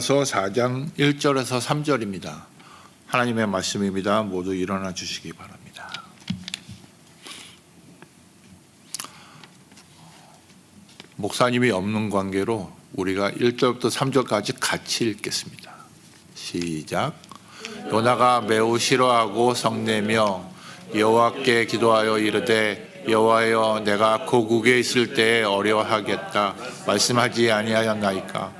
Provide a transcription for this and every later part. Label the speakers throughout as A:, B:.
A: 서 4장 1절에서 3절입니다. 하나님의 말씀입니다. 모두 일어나 주시기 바랍니다. 목사님이 없는 관계로 우리가 1절부터 3절까지 같이 읽겠습니다. 시작. 요나가 매우 싫어하고 성내며 여호와께 기도하여 이르되 여호와여 내가 고국에 있을 때에 어려워하겠다 말씀하지 아니하였나이까.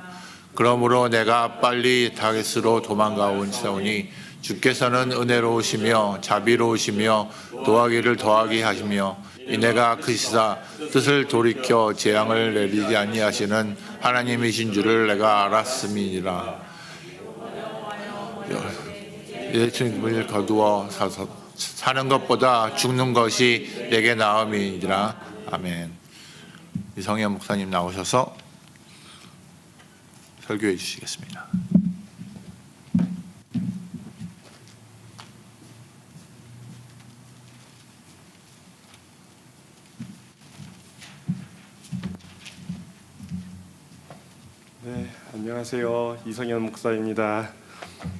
A: 그러므로 내가 빨리 다겟으로 도망가온사오니 주께서는 은혜로우시며 자비로우시며 도하기를 더하게 하시며 이내가 크시사 뜻을 돌이켜 재앙을 내리지 아니하시는 하나님이신 줄을 내가 알았음이니라. 예수님을 거두어 사는 것보다 죽는 것이 내게 나음이니라. 아멘. 이성현 목사님 나오셔서 설교해 주시겠습니다.
B: 네, 안녕하세요. 이성현 목사입니다.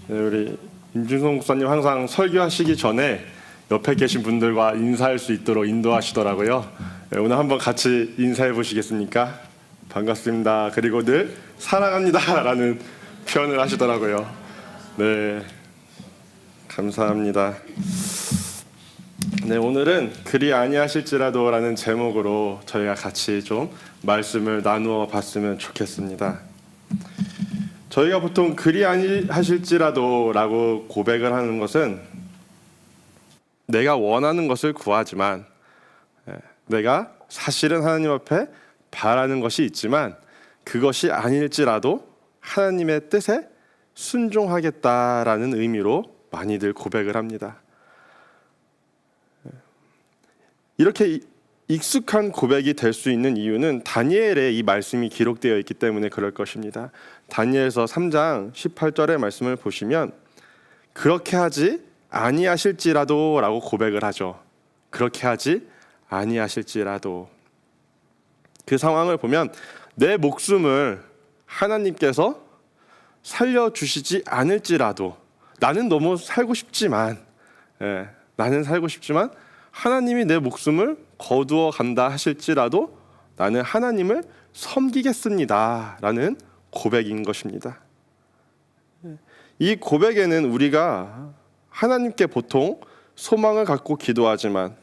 B: 네, 우리 임준성 목사님 항상 설교하시기 전에 옆에 계신 분들과 인사할 수 있도록 인도하시더라고요. 네, 오늘 한번 같이 인사해 보시겠습니까? 반갑습니다. 그리고 늘 사랑합니다 라는 표현을 하시더라고요. 네, 감사합니다. 네, 오늘은 그리 아니하실지라도 라는 제목으로 저희가 같이 좀 말씀을 나누어 봤으면 좋겠습니다. 저희가 보통 그리 아니하실지라도 라고 고백을 하는 것은 내가 원하는 것을 구하지만 내가 사실은 하나님 앞에 바라는 것이 있지만 그것이 아닐지라도 하나님의 뜻에 순종하겠다라는 의미로 많이들 고백을 합니다. 이렇게 익숙한 고백이 될 수 있는 이유는 다니엘의 이 말씀이 기록되어 있기 때문에 그럴 것입니다. 다니엘서 3장 18절의 말씀을 보시면 그렇게 하지 아니하실지라도 라고 고백을 하죠. 그렇게 하지 아니하실지라도. 그 상황을 보면 내 목숨을 하나님께서 살려주시지 않을지라도 나는 너무 살고 싶지만 나는 살고 싶지만 하나님이 내 목숨을 거두어 간다 하실지라도 나는 하나님을 섬기겠습니다 라는 고백인 것입니다. 이 고백에는 우리가 하나님께 보통 소망을 갖고 기도하지만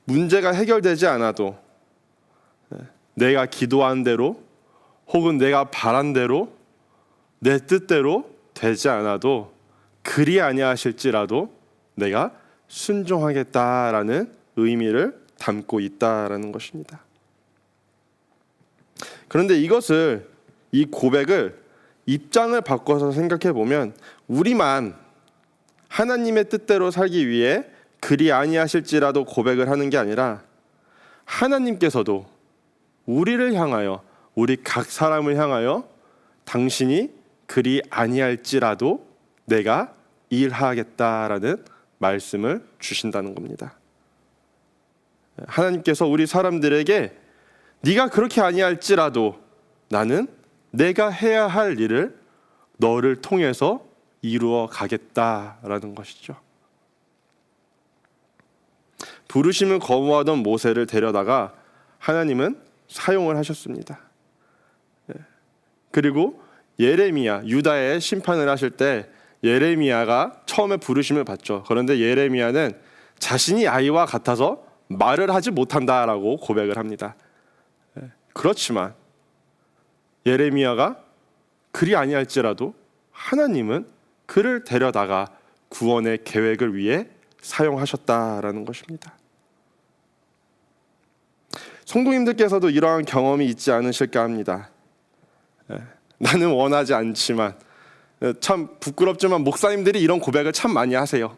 B: 문제가 해결되지 않아도 내가 기도한 대로 혹은 내가 바란 대로 내 뜻대로 되지 않아도 그리 아니하실지라도 내가 순종하겠다라는 의미를 담고 있다라는 것입니다. 그런데 이 고백을 입장을 바꿔서 생각해 보면 우리만 하나님의 뜻대로 살기 위해 그리 아니하실지라도 고백을 하는 게 아니라 하나님께서도 우리를 향하여 우리 각 사람을 향하여 당신이 그리 아니할지라도 내가 일하겠다라는 말씀을 주신다는 겁니다. 하나님께서 우리 사람들에게 네가 그렇게 아니할지라도 나는 내가 해야 할 일을 너를 통해서 이루어 가겠다라는 것이죠. 부르심을 거부하던 모세를 데려다가 하나님은 사용을 하셨습니다. 그리고 예레미야, 유다의 심판을 하실 때 예레미야가 처음에 부르심을 받죠. 그런데 예레미야는 자신이 아이와 같아서 말을 하지 못한다라고 고백을 합니다. 그렇지만 예레미야가 그리 아니할지라도 하나님은 그를 데려다가 구원의 계획을 위해 사용하셨다라는 것입니다. 성도님들께서도 이러한 경험이 있지 않으실까 합니다. 나는 원하지 않지만, 참 부끄럽지만 목사님들이 이런 고백을 참 많이 하세요.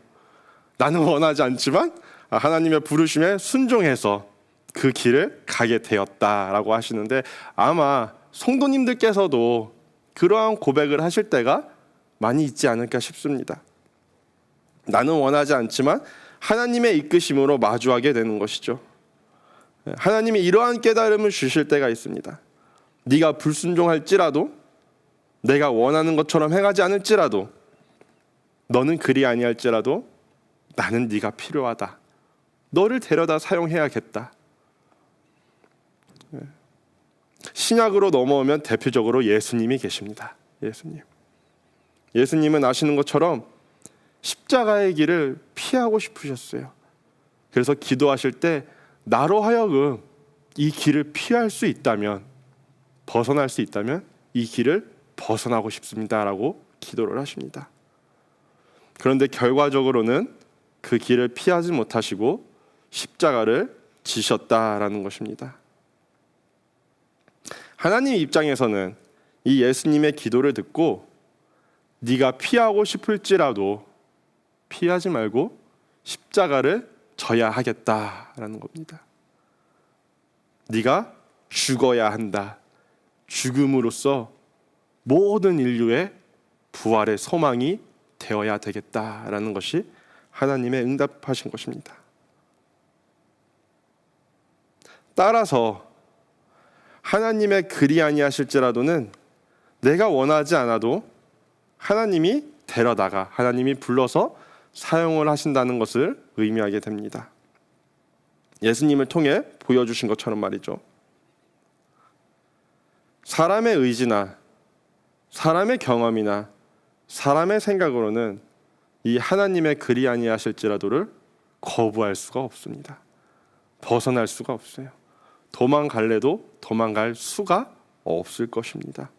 B: 나는 원하지 않지만 하나님의 부르심에 순종해서 그 길을 가게 되었다라고 하시는데 아마 성도님들께서도 그러한 고백을 하실 때가 많이 있지 않을까 싶습니다. 나는 원하지 않지만 하나님의 이끄심으로 마주하게 되는 것이죠. 하나님이 이러한 깨달음을 주실 때가 있습니다. 네가 불순종할지라도 내가 원하는 것처럼 행하지 않을지라도 너는 그리 아니할지라도 나는 네가 필요하다. 너를 데려다 사용해야겠다. 신약으로 넘어오면 대표적으로 예수님이 계십니다. 예수님은 아시는 것처럼 십자가의 길을 피하고 싶으셨어요. 그래서 기도하실 때 나로 하여금 이 길을 피할 수 있다면, 벗어날 수 있다면 이 길을 벗어나고 싶습니다라고 기도를 하십니다. 그런데 결과적으로는 그 길을 피하지 못하시고 십자가를 지셨다라는 것입니다. 하나님 입장에서는 이 예수님의 기도를 듣고 네가 피하고 싶을지라도 피하지 말고 십자가를 져야 하겠다라는 겁니다. 네가 죽어야 한다. 죽음으로써 모든 인류의 부활의 소망이 되어야 되겠다라는 것이 하나님의 응답하신 것입니다. 따라서 하나님의 그리 아니하실지라도는 내가 원하지 않아도 하나님이 데려다가, 하나님이 불러서 사용을 하신다는 것을 의미하게 됩니다. 예수님을 통해 보여주신 것처럼 말이죠. 사람의 의지나 사람의 경험이나 사람의 생각으로는 이 하나님의 그리 아니하실지라도를 거부할 수가 없습니다. 벗어날 수가 없어요. 도망갈래도 도망갈 수가 없을 것입니다.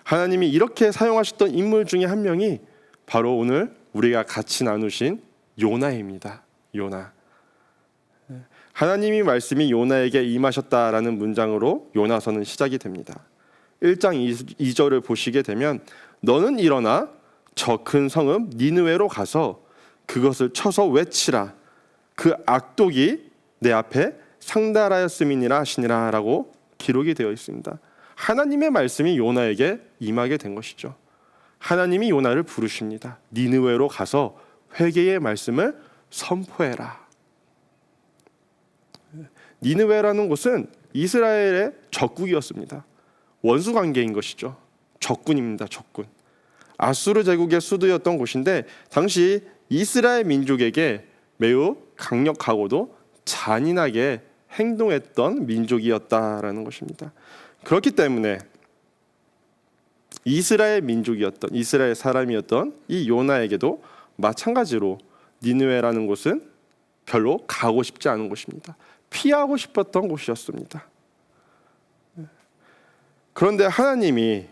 B: 하나님이 이렇게 사용하셨던 인물 중에 한 명이 바로 오늘 우리가 같이 나누신 요나입니다. 요나. 하나님이 말씀이 요나에게 임하셨다라는 문장으로 요나서는 시작이 됩니다. 1장 2절을 보시게 되면 너는 일어나 저 큰 성읍 니느웨로 가서 그것을 쳐서 외치라. 그 악독이 내 앞에 상달하였음이니라 하시니라 라고 기록이 되어 있습니다. 하나님의 말씀이 요나에게 임하게 된 것이죠. 하나님이 요나를 부르십니다. 니느웨로 가서 회개의 말씀을 선포해라. 니느웨라는 곳은 이스라엘의 적국이었습니다. 원수 관계인 것이죠. 적군입니다. 적군. 아수르 제국의 수도였던 곳인데 당시 이스라엘 민족에게 매우 강력하고도 잔인하게 행동했던 민족이었다라는 것입니다. 그렇기 때문에 이스라엘 민족이었던, 이스라엘 사람이었던 이 요나에게도 마찬가지로 니느웨라는 곳은 별로 가고 싶지 않은 곳입니다. 피하고 싶었던 곳이었습니다. 그런데 하나님이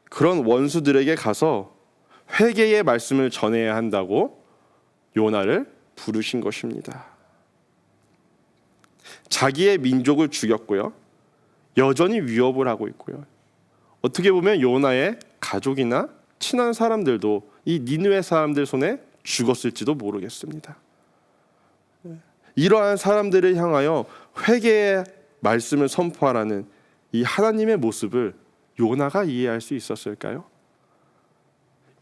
B: 그런 원수들에게 가서 회개의 말씀을 전해야 한다고 요나를 부르신 것입니다. 자기의 민족을 죽였고요. 여전히 위협을 하고 있고요. 어떻게 보면 요나의 가족이나 친한 사람들도 이 니느웨 사람들 손에 죽었을지도 모르겠습니다. 이러한 사람들을 향하여 회개의 말씀을 선포하라는 이 하나님의 모습을 요나가 이해할 수 있었을까요?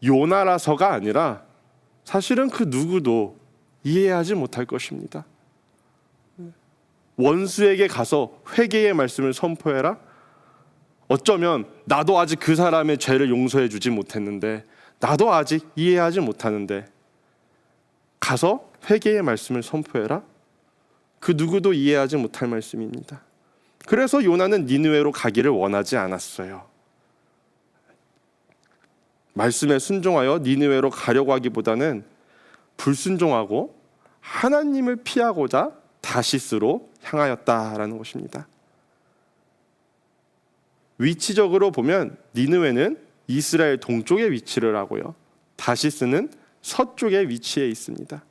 B: 요나라서가 아니라 사실은 그 누구도 이해하지 못할 것입니다. 원수에게 가서 회개의 말씀을 선포해라? 어쩌면 나도 아직 그 사람의 죄를 용서해 주지 못했는데, 나도 아직 이해하지 못하는데 가서 회개의 말씀을 선포해라? 그 누구도 이해하지 못할 말씀입니다. 그래서 요나는 니느웨로 가기를 원하지 않았어요. 말씀에 순종하여 니느웨로 가려고 하기보다는 불순종하고 하나님을 피하고자 다시스로 향하였다라는 것입니다. 위치적으로 보면 니느웨는 이스라엘 동쪽에 위치를 하고요, 다시스는 서쪽에 위치해 있습니다.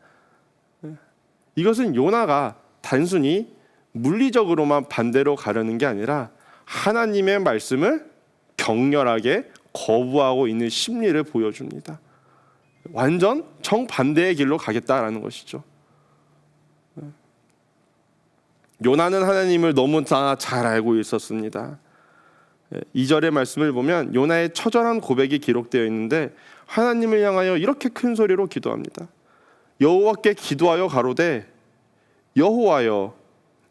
B: 이것은 요나가 단순히 물리적으로만 반대로 가려는 게 아니라 하나님의 말씀을 격렬하게 거부하고 있는 심리를 보여줍니다. 완전 정반대의 길로 가겠다라는 것이죠. 요나는 하나님을 너무 잘 알고 있었습니다. 2절의 말씀을 보면 요나의 처절한 고백이 기록되어 있는데 하나님을 향하여 이렇게 큰 소리로 기도합니다. 여호와께 기도하여 가로되 여호와여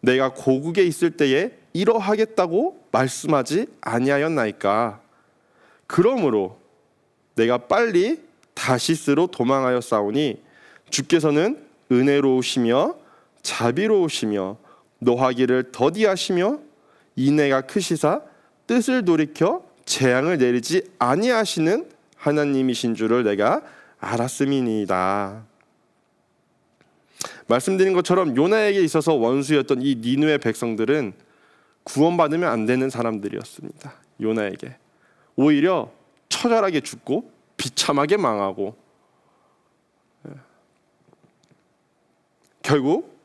B: 내가 고국에 있을 때에 이러하겠다고 말씀하지 아니하였나이까. 그러므로 내가 빨리 다시스로 도망하였사오니 주께서는 은혜로우시며 자비로우시며 노하기를 더디하시며 인애가 크시사 뜻을 돌이켜 재앙을 내리지 아니하시는 하나님이신 줄을 내가 알았음이니이다. 말씀드린 것처럼 요나에게 있어서 원수였던 이 니느웨 백성들은 구원받으면 안 되는 사람들이었습니다. 요나에게 오히려 처절하게 죽고 비참하게 망하고 결국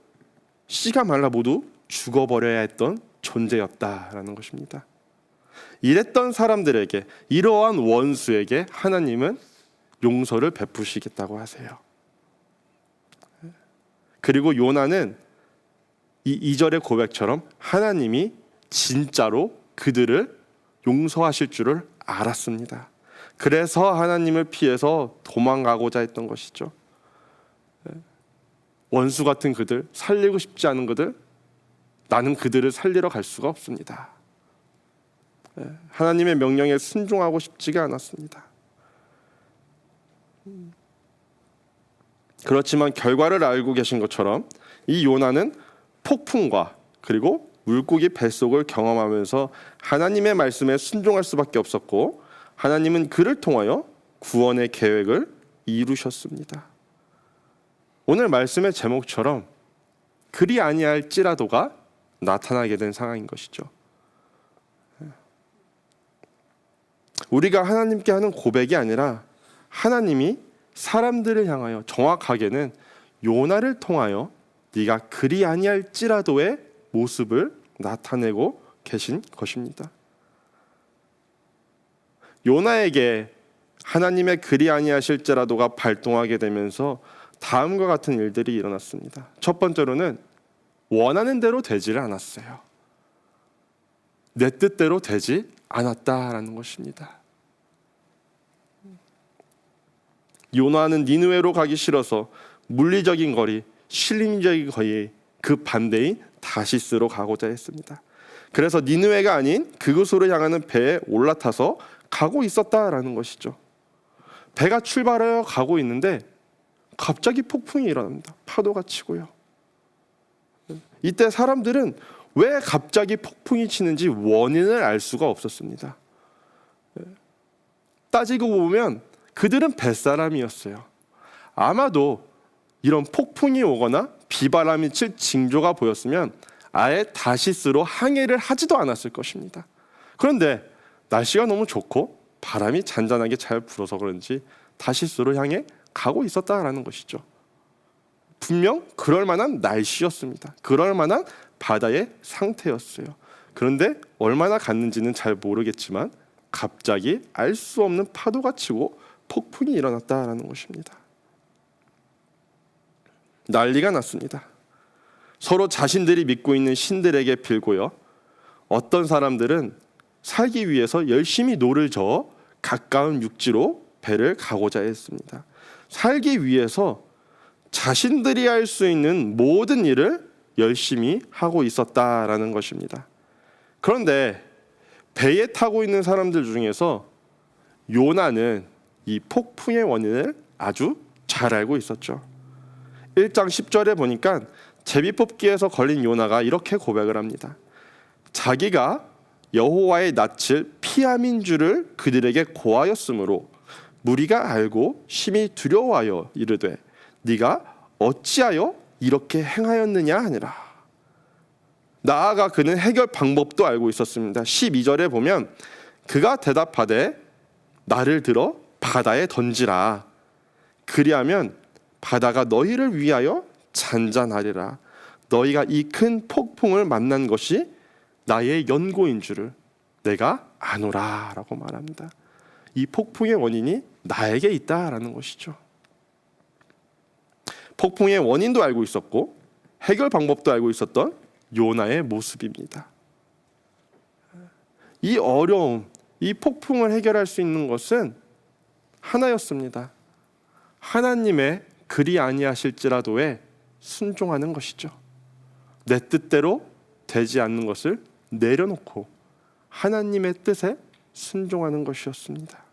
B: 씨가 말라 모두 죽어버려야 했던 존재였다라는 것입니다. 이랬던 사람들에게, 이러한 원수에게 하나님은 용서를 베푸시겠다고 하세요. 그리고 요나는 이 2절의 고백처럼 하나님이 진짜로 그들을 용서하실 줄을 알았습니다. 그래서 하나님을 피해서 도망가고자 했던 것이죠. 원수 같은 그들, 살리고 싶지 않은 그들, 나는 그들을 살리러 갈 수가 없습니다. 하나님의 명령에 순종하고 싶지가 않았습니다. 그렇지만 결과를 알고 계신 것처럼 이 요나는 폭풍과 그리고 물고기 뱃속을 경험하면서 하나님의 말씀에 순종할 수밖에 없었고, 하나님은 그를 통하여 구원의 계획을 이루셨습니다. 오늘 말씀의 제목처럼 그리 아니할지라도가 나타나게 된 상황인 것이죠. 우리가 하나님께 하는 고백이 아니라 하나님이 사람들을 향하여, 정확하게는 요나를 통하여 네가 그리 아니할지라도의 모습을 나타내고 계신 것입니다. 요나에게 하나님의 그리 아니하실지라도가 발동하게 되면서 다음과 같은 일들이 일어났습니다. 첫 번째로는 원하는 대로 되지를 않았어요. 내 뜻대로 되지 않았다라는 것입니다. 요나는 니느웨로 가기 싫어서 물리적인 거리, 실림적인 거리 그 반대인 다시스로 가고자 했습니다. 그래서 니느웨가 아닌 그곳으로 향하는 배에 올라타서 가고 있었다라는 것이죠. 배가 출발하여 가고 있는데 갑자기 폭풍이 일어납니다. 파도가 치고요. 이때 사람들은 왜 갑자기 폭풍이 치는지 원인을 알 수가 없었습니다. 따지고 보면 그들은 뱃사람이었어요. 아마도 이런 폭풍이 오거나 비바람이 칠 징조가 보였으면 아예 다시스로 항해를 하지도 않았을 것입니다. 그런데 날씨가 너무 좋고 바람이 잔잔하게 잘 불어서 그런지 다시스로 향해 가고 있었다라는 것이죠. 분명 그럴 만한 날씨였습니다. 그럴 만한 바다의 상태였어요. 그런데 얼마나 갔는지는 잘 모르겠지만 갑자기 알 수 없는 파도가 치고 폭풍이 일어났다라는 것입니다. 난리가 났습니다. 서로 자신들이 믿고 있는 신들에게 빌고요. 어떤 사람들은 살기 위해서 열심히 노를 저어 가까운 육지로 배를 가고자 했습니다. 살기 위해서 자신들이 할 수 있는 모든 일을 열심히 하고 있었다라는 것입니다. 그런데 배에 타고 있는 사람들 중에서 요나는 이 폭풍의 원인을 아주 잘 알고 있었죠. 1장 10절에 보니까 제비뽑기에서 걸린 요나가 이렇게 고백을 합니다. 자기가 여호와의 낯을 피함인 줄을 그들에게 고하였으므로 무리가 알고 심히 두려워하여 이르되 네가 어찌하여 이렇게 행하였느냐 하니라. 나아가 그는 해결 방법도 알고 있었습니다. 12절에 보면 그가 대답하되 나를 들어 바다에 던지라. 그리하면 바다가 너희를 위하여 잔잔하리라. 너희가 이 큰 폭풍을 만난 것이 나의 연고인 줄을 내가 아노라 라고 말합니다. 이 폭풍의 원인이 나에게 있다라는 것이죠. 폭풍의 원인도 알고 있었고 해결 방법도 알고 있었던 요나의 모습입니다. 이 어려움, 이 폭풍을 해결할 수 있는 것은 하나였습니다. 하나님의 그리 아니하실지라도에 순종하는 것이죠. 내 뜻대로 되지 않는 것을 내려놓고 하나님의 뜻에 순종하는 것이었습니다.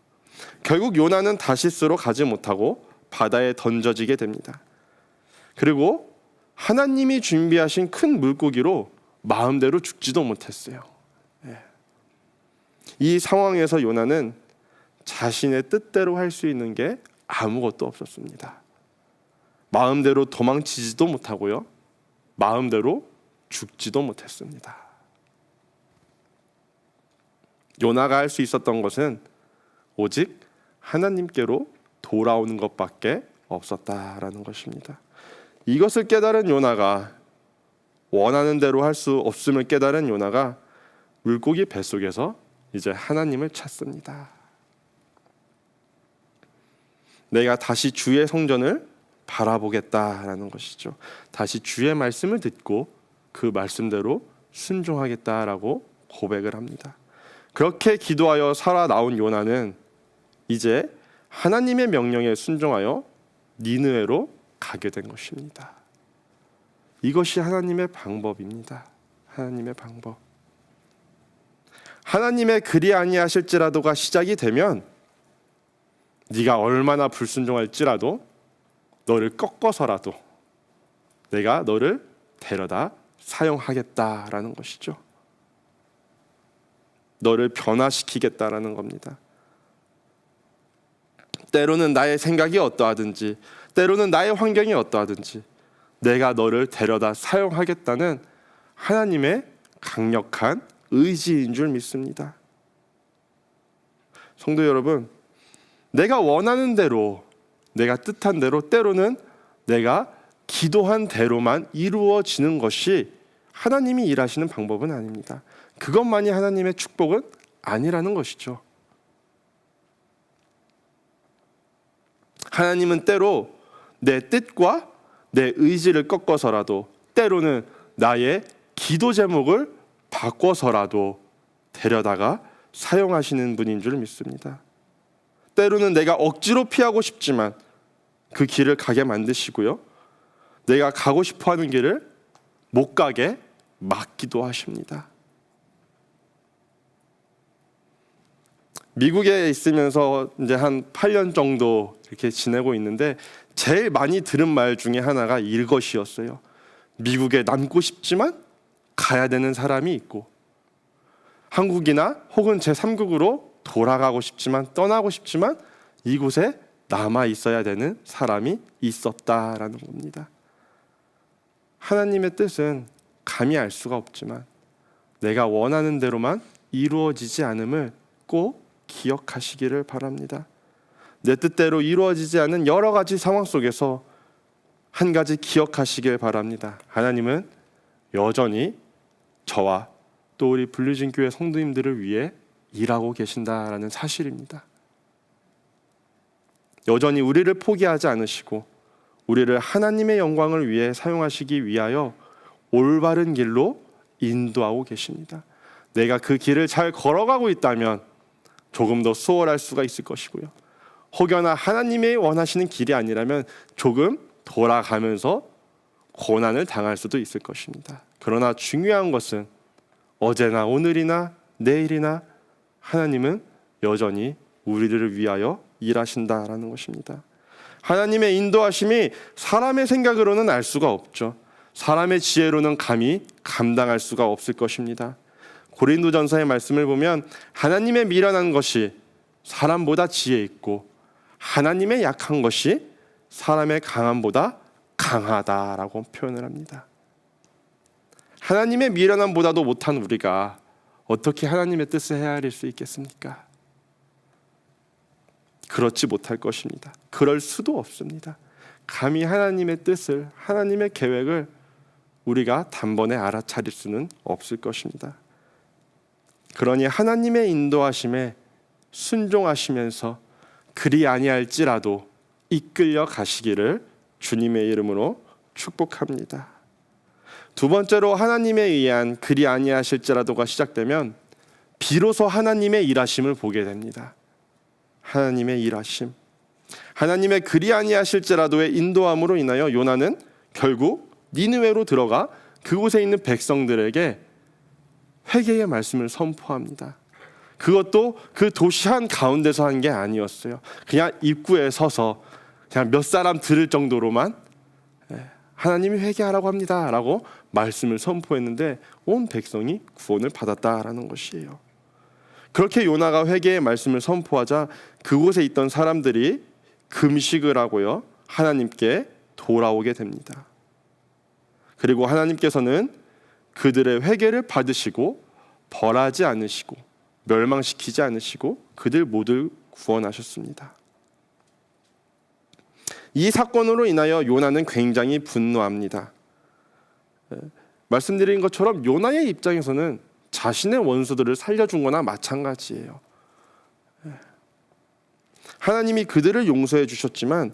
B: 결국 요나는 다시스로 가지 못하고 바다에 던져지게 됩니다. 그리고 하나님이 준비하신 큰 물고기로 마음대로 죽지도 못했어요. 이 상황에서 요나는 자신의 뜻대로 할 수 있는 게 아무것도 없었습니다. 마음대로 도망치지도 못하고요, 마음대로 죽지도 못했습니다. 요나가 할 수 있었던 것은 오직 하나님께로 돌아오는 것밖에 없었다라는 것입니다. 이것을 깨달은 요나가, 원하는 대로 할 수 없음을 깨달은 요나가 물고기 뱃속에서 이제 하나님을 찾습니다. 내가 다시 주의 성전을 바라보겠다라는 것이죠. 다시 주의 말씀을 듣고 그 말씀대로 순종하겠다라고 고백을 합니다. 그렇게 기도하여 살아나온 요나는 이제 하나님의 명령에 순종하여 니느웨로 가게 된 것입니다. 이것이 하나님의 방법입니다. 하나님의 방법. 하나님의 그리 아니하실지라도가 시작이 되면 네가 얼마나 불순종할지라도 너를 꺾어서라도 내가 너를 데려다 사용하겠다라는 것이죠. 너를 변화시키겠다라는 겁니다. 때로는 나의 생각이 어떠하든지, 때로는 나의 환경이 어떠하든지 내가 너를 데려다 사용하겠다는 하나님의 강력한 의지인 줄 믿습니다. 성도 여러분, 내가 원하는 대로, 내가 뜻한 대로, 때로는 내가 기도한 대로만 이루어지는 것이 하나님이 일하시는 방법은 아닙니다. 그것만이 하나님의 축복은 아니라는 것이죠. 하나님은 때로 내 뜻과 내 의지를 꺾어서라도, 때로는 나의 기도 제목을 바꿔서라도 데려다가 사용하시는 분인 줄 믿습니다. 때로는 내가 억지로 피하고 싶지만 그 길을 가게 만드시고요, 내가 가고 싶어하는 길을 못 가게 막기도 하십니다. 미국에 있으면서 이제 한 8년 정도 이렇게 지내고 있는데 제일 많이 들은 말 중에 하나가 이것이었어요. 미국에 남고 싶지만 가야 되는 사람이 있고, 한국이나 혹은 제3국으로 돌아가고 싶지만, 떠나고 싶지만 이곳에 남아 있어야 되는 사람이 있었다라는 겁니다. 하나님의 뜻은 감히 알 수가 없지만 내가 원하는 대로만 이루어지지 않음을 꼭 기억하시기를 바랍니다. 내 뜻대로 이루어지지 않은 여러 가지 상황 속에서 한 가지 기억하시길 바랍니다. 하나님은 여전히 저와 또 우리 블루진 교회 성도님들을 위해 일하고 계신다라는 사실입니다. 여전히 우리를 포기하지 않으시고 우리를 하나님의 영광을 위해 사용하시기 위하여 올바른 길로 인도하고 계십니다. 내가 그 길을 잘 걸어가고 있다면 조금 더 수월할 수가 있을 것이고요, 혹여나 하나님의 원하시는 길이 아니라면 조금 돌아가면서 고난을 당할 수도 있을 것입니다. 그러나 중요한 것은 어제나 오늘이나 내일이나 하나님은 여전히 우리들을 위하여 일하신다라는 것입니다. 하나님의 인도하심이 사람의 생각으로는 알 수가 없죠. 사람의 지혜로는 감히 감당할 수가 없을 것입니다. 고린도전서의 말씀을 보면 하나님의 미련한 것이 사람보다 지혜 있고 하나님의 약한 것이 사람의 강함보다 강하다라고 표현을 합니다. 하나님의 미련함보다도 못한 우리가 어떻게 하나님의 뜻을 헤아릴 수 있겠습니까? 그렇지 못할 것입니다. 그럴 수도 없습니다. 감히 하나님의 뜻을, 하나님의 계획을 우리가 단번에 알아차릴 수는 없을 것입니다. 그러니 하나님의 인도하심에 순종하시면서 그리 아니할지라도 이끌려 가시기를 주님의 이름으로 축복합니다. 두 번째로 하나님에 의한 그리 아니하실지라도가 시작되면 비로소 하나님의 일하심을 보게 됩니다. 하나님의 일하심, 하나님의 그리 아니하실지라도의 인도함으로 인하여 요나는 결국 니느웨로 들어가 그곳에 있는 백성들에게 회개의 말씀을 선포합니다. 그것도 그 도시 한 가운데서 한 게 아니었어요. 그냥 입구에 서서 그냥 몇 사람 들을 정도로만 하나님이 회개하라고 합니다 라고 말씀을 선포했는데 온 백성이 구원을 받았다라는 것이에요. 그렇게 요나가 회개의 말씀을 선포하자 그곳에 있던 사람들이 금식을 하고요, 하나님께 돌아오게 됩니다. 그리고 하나님께서는 그들의 회개를 받으시고 벌하지 않으시고 멸망시키지 않으시고 그들 모두 구원하셨습니다. 이 사건으로 인하여 요나는 굉장히 분노합니다. 말씀드린 것처럼 요나의 입장에서는 자신의 원수들을 살려준 거나 마찬가지예요. 하나님이 그들을 용서해 주셨지만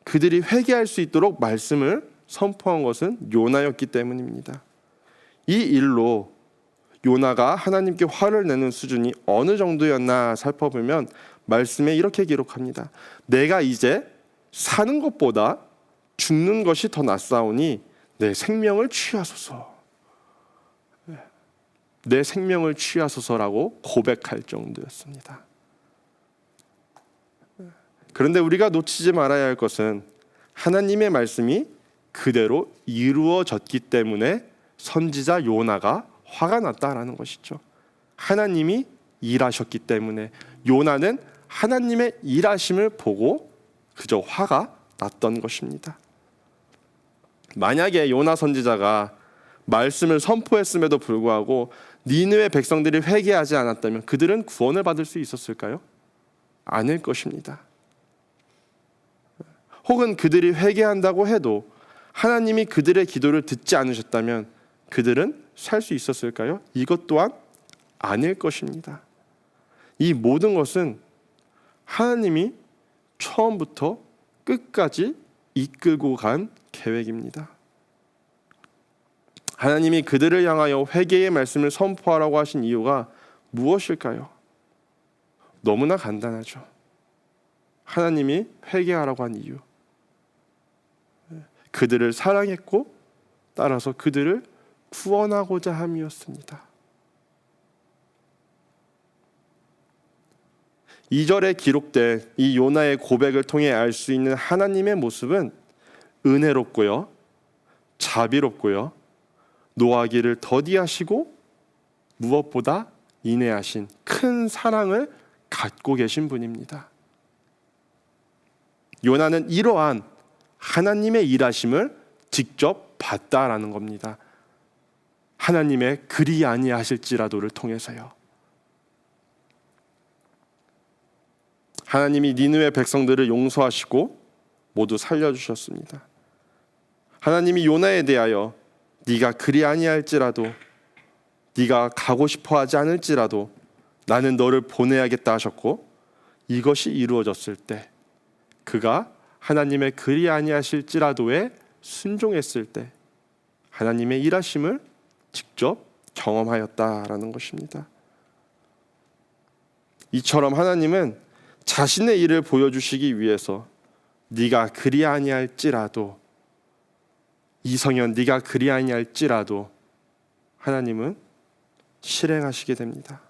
B: 그들이 회개할 수 있도록 말씀을 선포한 것은 요나였기 때문입니다. 이 일로 요나가 하나님께 화를 내는 수준이 어느 정도였나 살펴보면 말씀에 이렇게 기록합니다. 내가 이제 사는 것보다 죽는 것이 더 낫사오니 내 생명을 취하소서. 내 생명을 취하소서라고 고백할 정도였습니다. 그런데 우리가 놓치지 말아야 할 것은 하나님의 말씀이 그대로 이루어졌기 때문에 선지자 요나가 화가 났다라는 것이죠. 하나님이 일하셨기 때문에 요나는 하나님의 일하심을 보고 그저 화가 났던 것입니다. 만약에 요나 선지자가 말씀을 선포했음에도 불구하고 니느웨 백성들이 회개하지 않았다면 그들은 구원을 받을 수 있었을까요? 아닐 것입니다. 혹은 그들이 회개한다고 해도 하나님이 그들의 기도를 듣지 않으셨다면 그들은 살 수 있었을까요? 이것 또한 아닐 것입니다. 이 모든 것은 하나님이 처음부터 끝까지 이끌고 간 계획입니다. 하나님이 그들을 향하여 회개의 말씀을 선포하라고 하신 이유가 무엇일까요? 너무나 간단하죠. 하나님이 회개하라고 한 이유. 그들을 사랑했고 따라서 그들을 구원하고자 함이었습니다. 2절에 기록된 이 요나의 고백을 통해 알 수 있는 하나님의 모습은 은혜롭고요, 자비롭고요, 노하기를 더디하시고 무엇보다 인내하신 큰 사랑을 갖고 계신 분입니다. 요나는 이러한 하나님의 일하심을 직접 봤다라는 겁니다. 하나님의 그리 아니하실지라도를 통해서요. 하나님이 니느웨 백성들을 용서하시고 모두 살려주셨습니다. 하나님이 요나에 대하여 네가 그리 아니할지라도, 네가 가고 싶어 하지 않을지라도 나는 너를 보내야겠다 하셨고, 이것이 이루어졌을 때 그가 하나님의 그리 아니하실지라도에 순종했을 때 하나님의 일하심을 직접 경험하였다라는 것입니다. 이처럼 하나님은 자신의 일을 보여주시기 위해서 네가 그리 아니할지라도, 이성현 네가 그리 아니할지라도 하나님은 실행하시게 됩니다.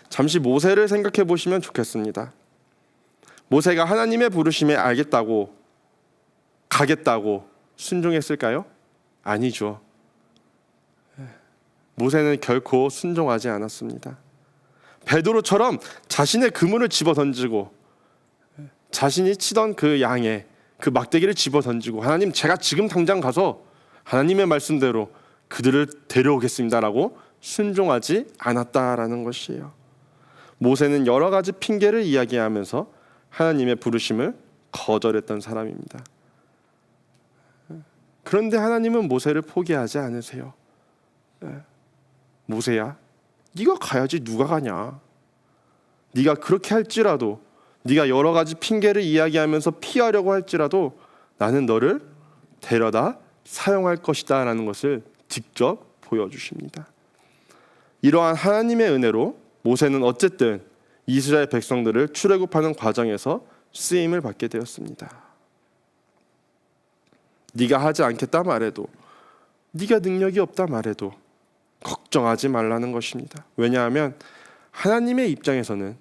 B: 잠시 모세를 생각해 보시면 좋겠습니다. 모세가 하나님의 부르심에 알겠다고, 가겠다고 순종했을까요? 아니죠. 모세는 결코 순종하지 않았습니다. 베드로처럼 자신의 그물을 집어 던지고 자신이 치던 그 양에 그 막대기를 집어 던지고 하나님 제가 지금 당장 가서 하나님의 말씀대로 그들을 데려오겠습니다라고 순종하지 않았다라는 것이에요. 모세는 여러 가지 핑계를 이야기하면서 하나님의 부르심을 거절했던 사람입니다. 그런데 하나님은 모세를 포기하지 않으세요. 모세야, 네가 가야지 누가 가냐. 네가 그렇게 할지라도, 네가 여러 가지 핑계를 이야기하면서 피하려고 할지라도 나는 너를 데려다 사용할 것이다 라는 것을 직접 보여주십니다. 이러한 하나님의 은혜로 모세는 어쨌든 이스라엘 백성들을 출애굽하는 과정에서 쓰임을 받게 되었습니다. 네가 하지 않겠다 말해도, 네가 능력이 없다 말해도 걱정하지 말라는 것입니다. 왜냐하면 하나님의 입장에서는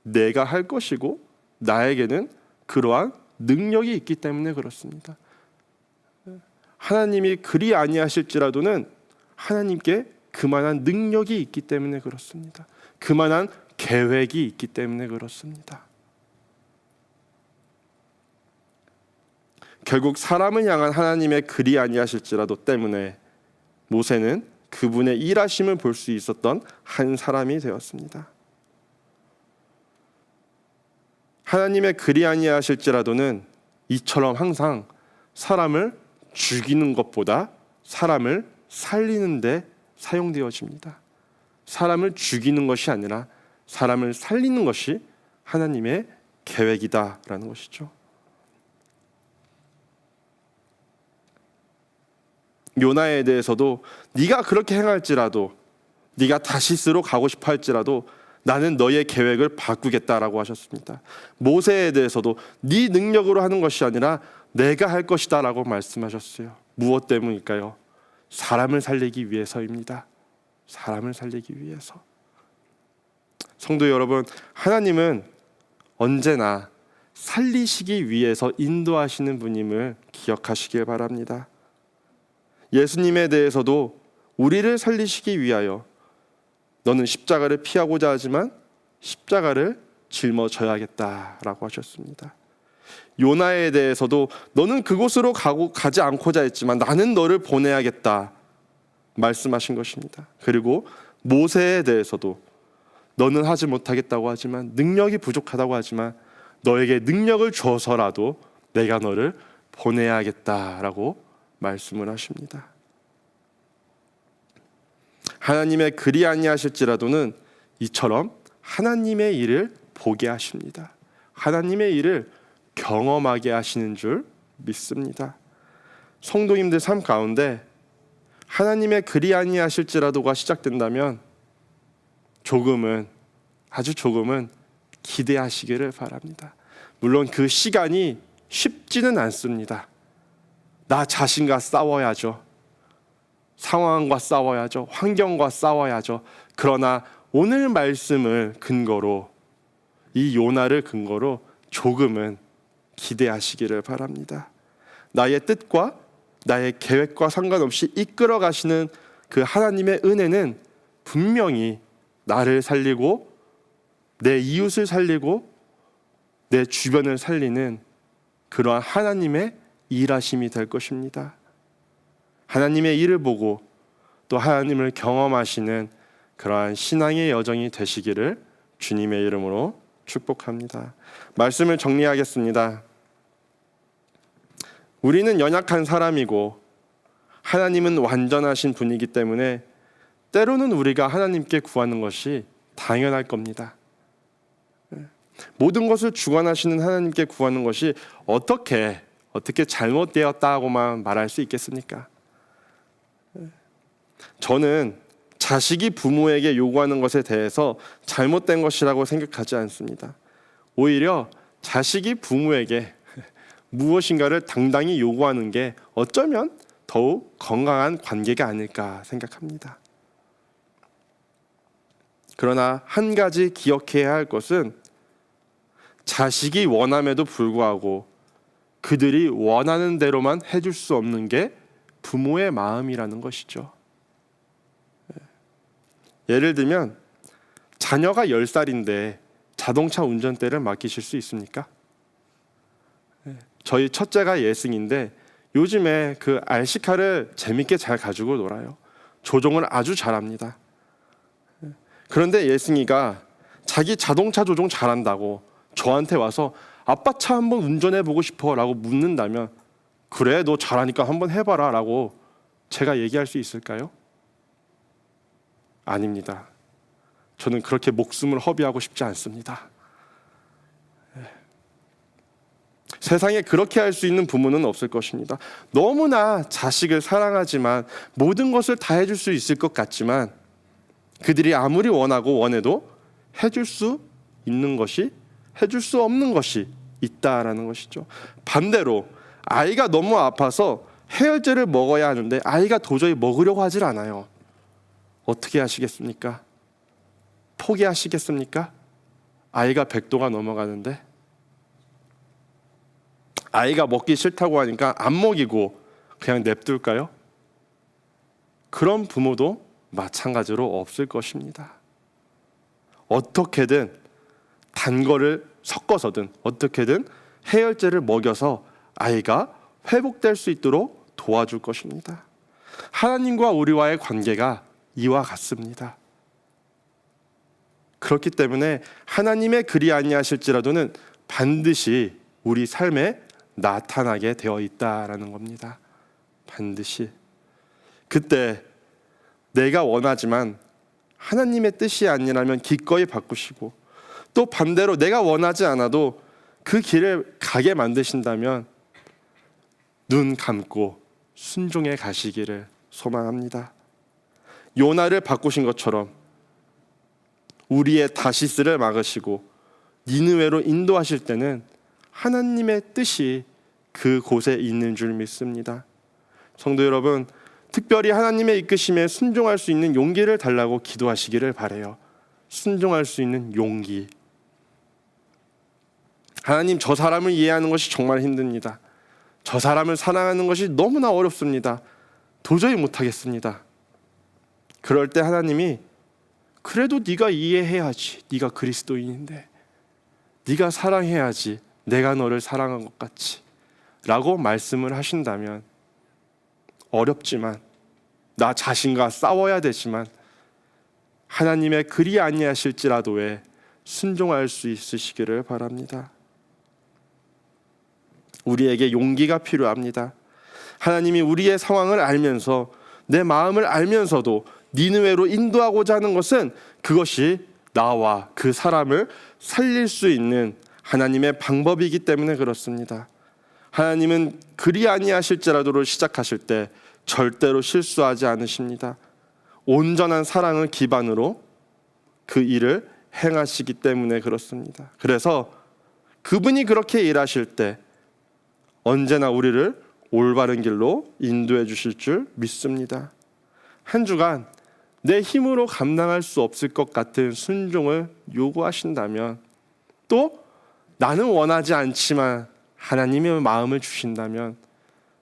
B: 내가 할 것이고 나에게는 그러한 능력이 있기 때문에 그렇습니다. 하나님이 그리 아니하실지라도는 하나님께 그만한 능력이 있기 때문에 그렇습니다. 그만한 계획이 있기 때문에 그렇습니다. 결국 사람을 향한 하나님의 그리 아니하실지라도 때문에 모세는 그분의 일하심을 볼 수 있었던 한 사람이 되었습니다. 하나님의 그리 아니하실지라도는 이처럼 항상 사람을 죽이는 것보다 사람을 살리는 데 사용되어집니다. 사람을 죽이는 것이 아니라 사람을 살리는 것이 하나님의 계획이다라는 것이죠. 요나에 대해서도 네가 그렇게 행할지라도, 네가 다시스로 가고 싶어 할지라도 나는 너의 계획을 바꾸겠다라고 하셨습니다. 모세에 대해서도 네 능력으로 하는 것이 아니라 내가 할 것이다라고 말씀하셨어요. 무엇 때문일까요? 사람을 살리기 위해서입니다. 사람을 살리기 위해서. 성도 여러분, 하나님은 언제나 살리시기 위해서 인도하시는 분임을 기억하시길 바랍니다. 예수님에 대해서도 우리를 살리시기 위하여 너는 십자가를 피하고자 하지만 십자가를 짊어져야겠다라고 하셨습니다. 요나에 대해서도 너는 그곳으로 가지 않고자 했지만 나는 너를 보내야겠다 말씀하신 것입니다. 그리고 모세에 대해서도 너는 하지 못하겠다고 하지만, 능력이 부족하다고 하지만 너에게 능력을 줘서라도 내가 너를 보내야겠다라고 말씀을 하십니다. 하나님의 그리 아니하실지라도는 이처럼 하나님의 일을 보게 하십니다. 하나님의 일을 경험하게 하시는 줄 믿습니다. 성도님들 삶 가운데 하나님의 그리 아니하실지라도가 시작된다면 조금은, 아주 조금은 기대하시기를 바랍니다. 물론 그 시간이 쉽지는 않습니다. 나 자신과 싸워야죠. 상황과 싸워야죠. 환경과 싸워야죠. 그러나 오늘 말씀을 근거로, 이 요나를 근거로 조금은 기대하시기를 바랍니다. 나의 뜻과 나의 계획과 상관없이 이끌어 가시는 그 하나님의 은혜는 분명히 나를 살리고 내 이웃을 살리고 내 주변을 살리는 그러한 하나님의 일하심이 될 것입니다. 하나님의 일을 보고 또 하나님을 경험하시는 그러한 신앙의 여정이 되시기를 주님의 이름으로 축복합니다. 말씀을 정리하겠습니다. 우리는 연약한 사람이고 하나님은 완전하신 분이기 때문에 때로는 우리가 하나님께 구하는 것이 당연할 겁니다. 모든 것을 주관하시는 하나님께 구하는 것이 어떻게 잘못되었다고만 말할 수 있겠습니까? 저는 자식이 부모에게 요구하는 것에 대해서 잘못된 것이라고 생각하지 않습니다. 오히려 자식이 부모에게 무엇인가를 당당히 요구하는 게 어쩌면 더욱 건강한 관계가 아닐까 생각합니다. 그러나 한 가지 기억해야 할 것은 자식이 원함에도 불구하고 그들이 원하는 대로만 해줄 수 없는 게 부모의 마음이라는 것이죠. 예를 들면 자녀가 10살인데 자동차 운전대를 맡기실 수 있습니까? 저희 첫째가 예승인데 요즘에 그 RC카를 재밌게 잘 가지고 놀아요. 조종을 아주 잘합니다. 그런데 예승이가 자기 자동차 조종 잘한다고 저한테 와서 아빠 차 한번 운전해보고 싶어 라고 묻는다면, 그래 너 잘하니까 한번 해봐라 라고 제가 얘기할 수 있을까요? 아닙니다. 저는 그렇게 목숨을 허비하고 싶지 않습니다. 세상에 그렇게 할 수 있는 부모는 없을 것입니다. 너무나 자식을 사랑하지만 모든 것을 다 해줄 수 있을 것 같지만 그들이 아무리 원하고 원해도 해줄 수 있는 것이, 해줄 수 없는 것이 있다라는 것이죠. 반대로 아이가 너무 아파서 해열제를 먹어야 하는데 아이가 도저히 먹으려고 하질 않아요. 어떻게 하시겠습니까? 포기하시겠습니까? 아이가 100도가 넘어가는데 아이가 먹기 싫다고 하니까 안 먹이고 그냥 냅둘까요? 그런 부모도 마찬가지로 없을 것입니다. 어떻게든 단 거를 섞어서든 어떻게든 해열제를 먹여서 아이가 회복될 수 있도록 도와줄 것입니다. 하나님과 우리와의 관계가 이와 같습니다. 그렇기 때문에 하나님의 그리 아니하실지라도는 반드시 우리 삶에 나타나게 되어 있다라는 겁니다. 반드시. 그때 내가 원하지만 하나님의 뜻이 아니라면 기꺼이 바꾸시고, 또 반대로 내가 원하지 않아도 그 길을 가게 만드신다면 눈 감고 순종해 가시기를 소망합니다. 요나를 바꾸신 것처럼 우리의 다시스를 막으시고 니느웨로 인도하실 때는 하나님의 뜻이 그곳에 있는 줄 믿습니다. 성도 여러분, 특별히 하나님의 이끄심에 순종할 수 있는 용기를 달라고 기도하시기를 바라요. 순종할 수 있는 용기. 하나님, 저 사람을 이해하는 것이 정말 힘듭니다. 저 사람을 사랑하는 것이 너무나 어렵습니다. 도저히 못하겠습니다. 그럴 때 하나님이 그래도 네가 이해해야지. 네가 그리스도인인데 네가 사랑해야지. 내가 너를 사랑한 것 같이 라고 말씀을 하신다면, 어렵지만 나 자신과 싸워야 되지만 하나님의 그리 아니하실지라도에 순종할 수 있으시기를 바랍니다. 우리에게 용기가 필요합니다. 하나님이 우리의 상황을 알면서, 내 마음을 알면서도 니느웨로 인도하고자 하는 것은 그것이 나와 그 사람을 살릴 수 있는 하나님의 방법이기 때문에 그렇습니다. 하나님은 그리 아니하실지라도를 시작하실 때 절대로 실수하지 않으십니다. 온전한 사랑을 기반으로 그 일을 행하시기 때문에 그렇습니다. 그래서 그분이 그렇게 일하실 때 언제나 우리를 올바른 길로 인도해 주실 줄 믿습니다. 한 주간 내 힘으로 감당할 수 없을 것 같은 순종을 요구하신다면, 또 나는 원하지 않지만 하나님의 마음을 주신다면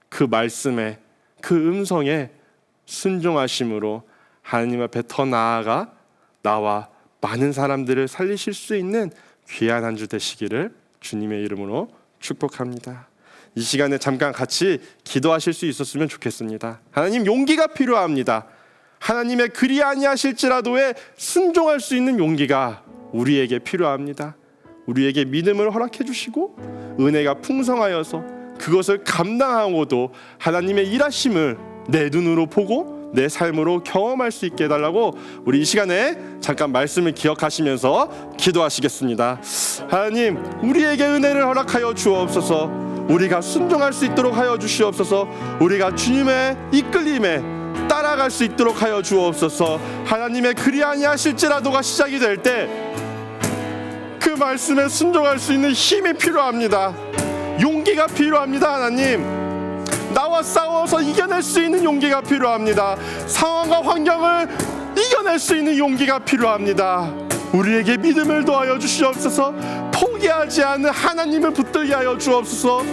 B: 그 말씀에, 그 음성에 순종하심으로 하나님 앞에 더 나아가 나와 많은 사람들을 살리실 수 있는 귀한 한 주 되시기를 주님의 이름으로 축복합니다. 이 시간에 잠깐 같이 기도하실 수 있었으면 좋겠습니다. 하나님, 용기가 필요합니다. 하나님의 그리 아니하실지라도에 순종할 수 있는 용기가 우리에게 필요합니다. 우리에게 믿음을 허락해 주시고 은혜가 풍성하여서 그것을 감당하고도 하나님의 일하심을 내 눈으로 보고 내 삶으로 경험할 수 있게 해달라고 우리 이 시간에 잠깐 말씀을 기억하시면서 기도하시겠습니다. 하나님, 우리에게 은혜를 허락하여 주옵소서. 우리가 순종할 수 있도록 하여 주시옵소서. 우리가 주님의 이끌림에 따라갈 수 있도록 하여 주옵소서. 하나님의 그리 아니하실지라도가 시작이 될 때 그 말씀에 순종할 수 있는 힘이 필요합니다. 용기가 필요합니다. 하나님, 나와 싸워서 이겨낼 수 있는 용기가 필요합니다. 상황과 환경을 이겨낼 수 있는 용기가 필요합니다. 우리에게 믿음을 더하여 주시옵소서. 포기하지 않는 하나님을 붙들게 하여 주옵소서.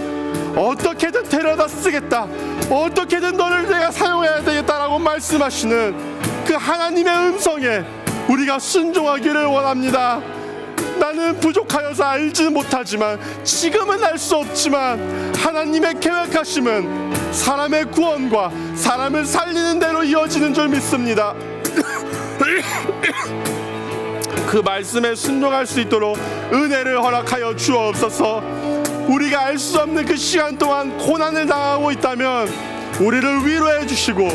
B: 어떻게든 데려다 쓰겠다, 어떻게든 너를 내가 사용해야 되겠다라고 말씀하시는 그 하나님의 음성에 우리가 순종하기를 원합니다. 나는 부족하여서 알지는 못하지만, 지금은 알 수 없지만 하나님의 계획하심은 사람의 구원과 사람을 살리는 대로 이어지는 줄 믿습니다. 그 말씀에 순종할 수 있도록 은혜를 허락하여 주옵소서. 우리가 알 수 없는 그 시간 동안 고난을 당하고 있다면 우리를 위로해 주시고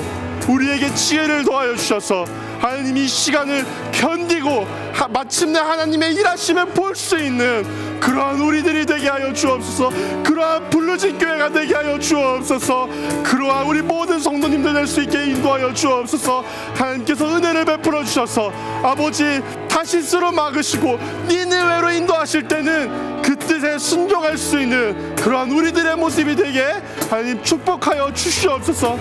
B: 우리에게 지혜를 더하여 주셔서 하나님이 이 시간을 견디고 마침내 하나님의 일하심을 볼 수 있는 그러한 우리들이 되게 하여 주옵소서. 그러한 부르짖은 교회가 되게 하여 주옵소서. 그러한 우리 모든 성도님들 될 수 있게 인도하여 주옵소서. 하나님께서 은혜를 베풀어 주셔서 아버지 다시스로 막으시고 니느웨로 인도하실 때는 그때 뜻에 순종할 수 있는 그러한 우리들의 모습이 되게 하나님 축복하여 주시옵소서.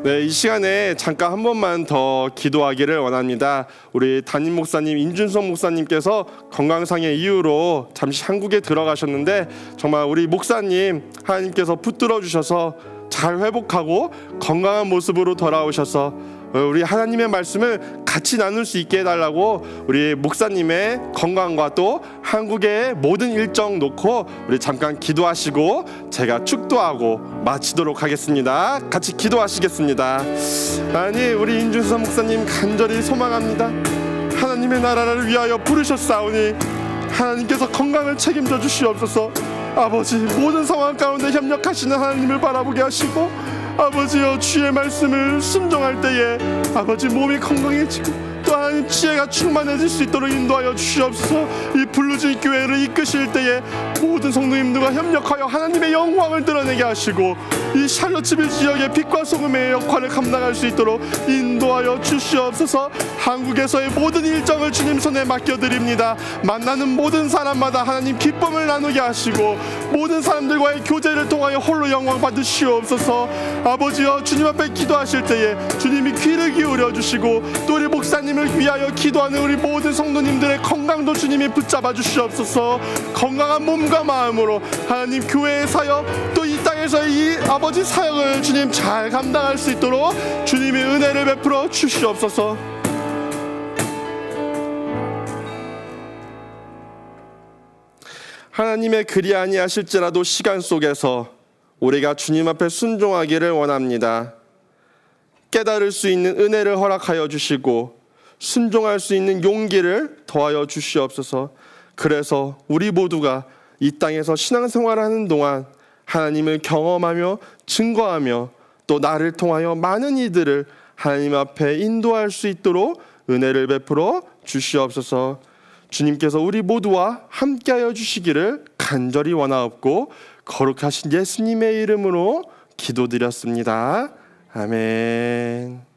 B: 네, 이 시간에 잠깐 한 번만 더 기도하기를 원합니다. 우리 담임 목사님 임준성 목사님께서 건강상의 이유로 잠시 한국에 들어가셨는데 정말 우리 목사님 하나님께서 붙들어 주셔서 잘 회복하고 건강한 모습으로 돌아오셔서 우리 하나님의 말씀을 같이 나눌 수 있게 해달라고 우리 목사님의 건강과 또 한국의 모든 일정 놓고 우리 잠깐 기도하시고 제가 축도하고 마치도록 하겠습니다. 같이 기도하시겠습니다. 하나님, 우리 임준선 목사님 간절히 소망합니다. 하나님의 나라를 위하여 부르셨사오니 하나님께서 건강을 책임져 주시옵소서. 아버지, 모든 상황 가운데 협력하시는 하나님을 바라보게 하시고 아버지여, 주의 말씀을 순종할 때에 아버지 몸이 건강해지고 또 하나님 지혜가 충만해질 수 있도록 인도하여 주시옵소서. 이 블루진 교회를 이끄실 때에 모든 성도님들과 협력하여 하나님의 영광을 드러내게 하시고 이 샬롯츠빌 지역의 빛과 소금의 역할을 감당할 수 있도록 인도하여 주시옵소서. 한국에서의 모든 일정을 주님 손에 맡겨드립니다. 만나는 모든 사람마다 하나님 기쁨을 나누게 하시고 모든 사람들과의 교제를 통하여 홀로 영광 받으시옵소서. 아버지여, 주님 앞에 기도하실 때에 주님이 귀를 기울여 주시고 또 우리 목사님을 위하여 기도하는 우리 모든 성도님들의 건강도 주님이 붙잡아 주시옵소서. 건강한 몸과 마음으로 하나님 교회의 사역 또 이 땅에서의 이 아버지 사역을 주님 잘 감당할 수 있도록 주님의 은혜를 베풀어 주시옵소서. 하나님의 그리 아니하실지라도 시간 속에서 우리가 주님 앞에 순종하기를 원합니다. 깨달을 수 있는 은혜를 허락하여 주시고 순종할 수 있는 용기를 더하여 주시옵소서. 그래서 우리 모두가 이 땅에서 신앙생활을 하는 동안 하나님을 경험하며 증거하며 또 나를 통하여 많은 이들을 하나님 앞에 인도할 수 있도록 은혜를 베풀어 주시옵소서. 주님께서 우리 모두와 함께하여 주시기를 간절히 원하옵고 거룩하신 예수님의 이름으로 기도드렸습니다. 아멘.